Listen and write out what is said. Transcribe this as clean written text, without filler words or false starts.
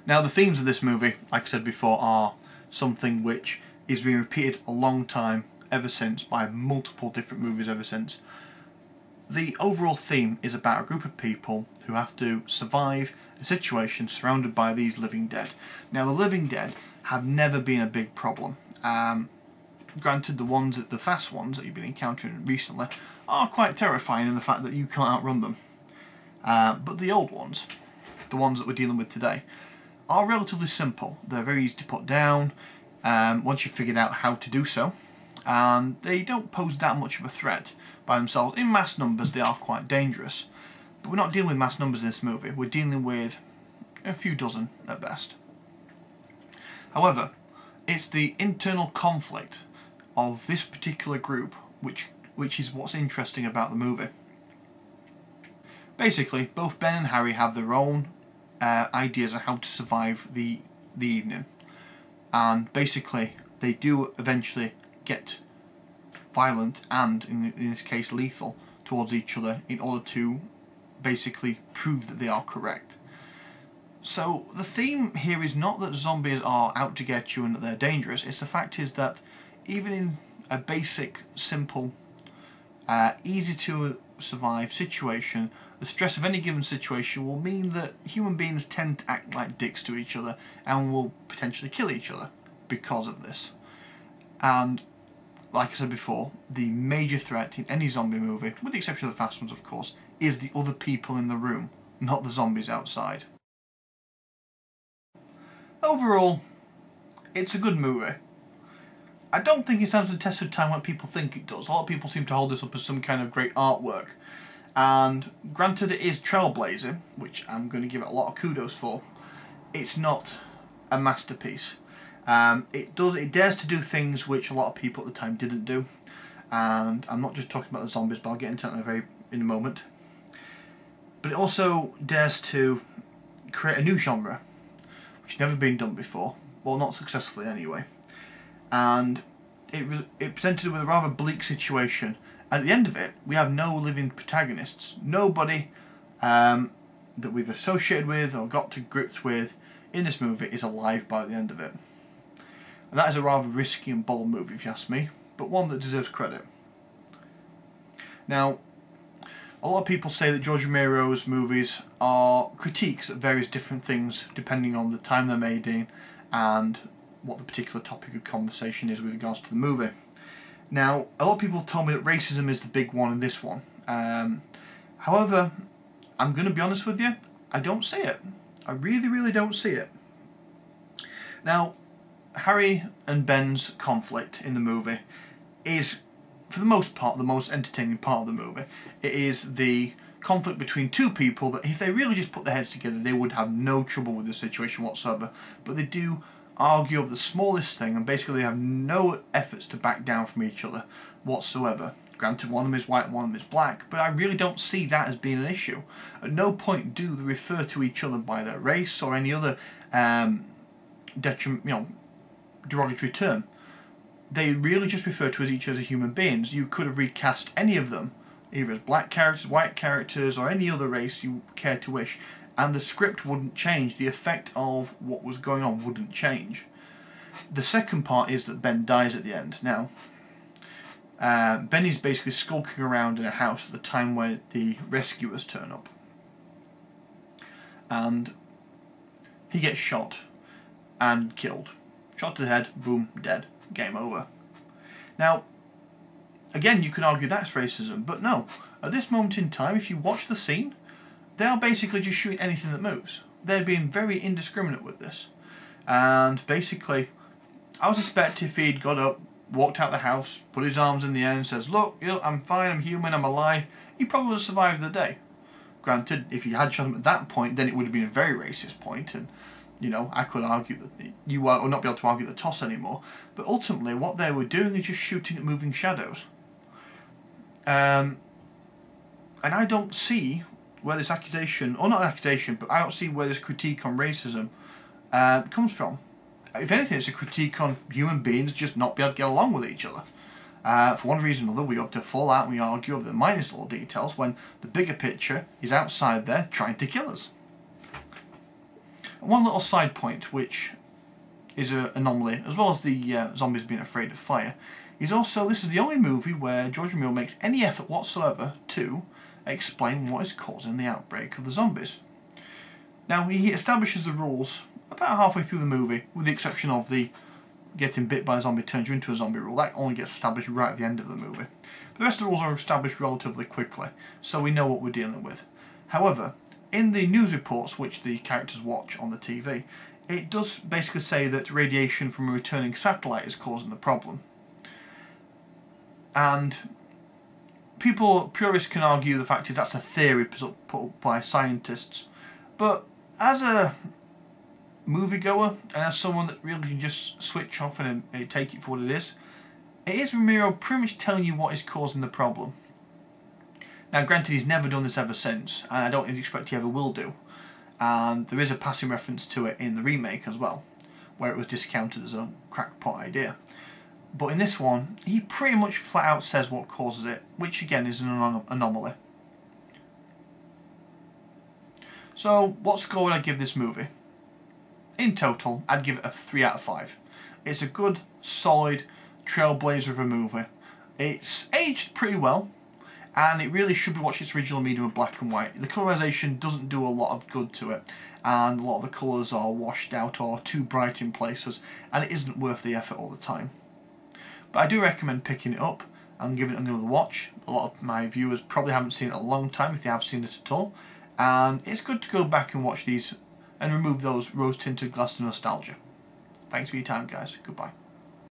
Now the themes of this movie, like I said before, are something which is being repeated a long time ever since by multiple different movies ever since. The overall theme is about a group of people who have to survive a situation surrounded by these living dead. Now the living dead have never been a big problem. Granted, the fast ones that you've been encountering recently are quite terrifying in the fact that you can't outrun them. But the old ones, the ones that we're dealing with today, are relatively simple. They're very easy to put down once you've figured out how to do so, and they don't pose that much of a threat by themselves. In mass numbers they are quite dangerous, but we're not dealing with mass numbers in this movie. We're dealing with a few dozen at best. However, it's the internal conflict of this particular group which is what's interesting about the movie. Basically, both Ben and Harry have their own ideas on how to survive the evening, and basically they do eventually get violent and, in this case, lethal towards each other in order to basically prove that they are correct. So the theme here is not that zombies are out to get you and that they're dangerous. It's the fact is that even in a basic, simple, easy to survive situation, the stress of any given situation will mean that human beings tend to act like dicks to each other and will potentially kill each other because of this. And like I said before, the major threat in any zombie movie, with the exception of the fast ones of course, is the other people in the room, not the zombies outside. Overall, it's a good movie. I don't think it stands the test of time like people think it does. A lot of people seem to hold this up as some kind of great artwork. And granted it is trailblazing, which I'm going to give it a lot of kudos for, it's not a masterpiece. It dares to do things which a lot of people at the time didn't do. And I'm not just talking about the zombies, but I'll get into that in a moment. But it also dares to create a new genre, which has never been done before. Well, not successfully anyway. And it presented it with a rather bleak situation. At the end of it, we have no living protagonists. Nobody that we've associated with or got to grips with in this movie is alive by the end of it. And that is a rather risky and bold move, if you ask me, but one that deserves credit. Now, a lot of people say that George Romero's movies are critiques of various different things depending on the time they're made in and what the particular topic of conversation is with regards to the movie. Now, a lot of people have told me that racism is the big one in this one. However, I'm going to be honest with you, I don't see it. I really don't see it. Now, Harry and Ben's conflict in the movie is, for the most part, the most entertaining part of the movie. It is the conflict between two people that, if they really just put their heads together, they would have no trouble with the situation whatsoever. But they do argue over the smallest thing, and basically have no efforts to back down from each other whatsoever. Granted, one of them is white and one of them is black, but I really don't see that as being an issue. At no point do they refer to each other by their race or any other derogatory term. They really just refer to each other as human beings. You could have recast any of them, either as black characters, white characters, or any other race you care to wish, and the script wouldn't change. The effect of what was going on wouldn't change. The second part is that Ben dies at the end. Now, Ben is basically skulking around in a house at the time when the rescuers turn up. And he gets shot and killed. Shot to the head, boom, dead. Game over. Now, again, you could argue that's racism, but no. At this moment in time, if you watch the scene, they are basically just shooting anything that moves. They're being very indiscriminate with this. And basically, I was expecting if he'd got up, walked out the house, put his arms in the air and says, look, I'm fine, I'm human, I'm alive, he probably would have survived the day. Granted, if you had shot him at that point, then it would have been a very racist point, and I could argue that you will not be able to argue the toss anymore. But ultimately, what they were doing is just shooting at moving shadows. And I don't see where this accusation, or not accusation, but I don't see where this critique on racism comes from. If anything, it's a critique on human beings just not being able to get along with each other. For one reason or another, we have to fall out and we argue over the minus little details when the bigger picture is outside there trying to kill us. And one little side point, which is an anomaly, as well as the zombies being afraid of fire, is also this is the only movie where George Romero makes any effort whatsoever to explain what is causing the outbreak of the zombies. Now, he establishes the rules about halfway through the movie, with the exception of the getting bit by a zombie turns you into a zombie rule. That only gets established right at the end of the movie. But the rest of the rules are established relatively quickly, so we know what we're dealing with. However, in the news reports which the characters watch on the TV, it does basically say that radiation from a returning satellite is causing the problem. And purists can argue the fact is that's a theory put up by scientists, but as a moviegoer and as someone that really can just switch off and take it for what it is Romero pretty much telling you what is causing the problem. Now, granted, he's never done this ever since, and I don't expect he ever will do. And there is a passing reference to it in the remake as well, where it was discounted as a crackpot idea. But in this one, he pretty much flat out says what causes it, which again is an anomaly. So, what score would I give this movie? In total, I'd give it a 3 out of 5. It's a good, solid trailblazer of a movie. It's aged pretty well, and it really should be watched its original medium of black and white. The colorization doesn't do a lot of good to it, and a lot of the colours are washed out or too bright in places, and it isn't worth the effort all the time. But I do recommend picking it up and giving it another watch. A lot of my viewers probably haven't seen it in a long time, if they have seen it at all, and it's good to go back and watch these and remove those rose-tinted glasses of nostalgia. Thanks for your time, guys. Goodbye.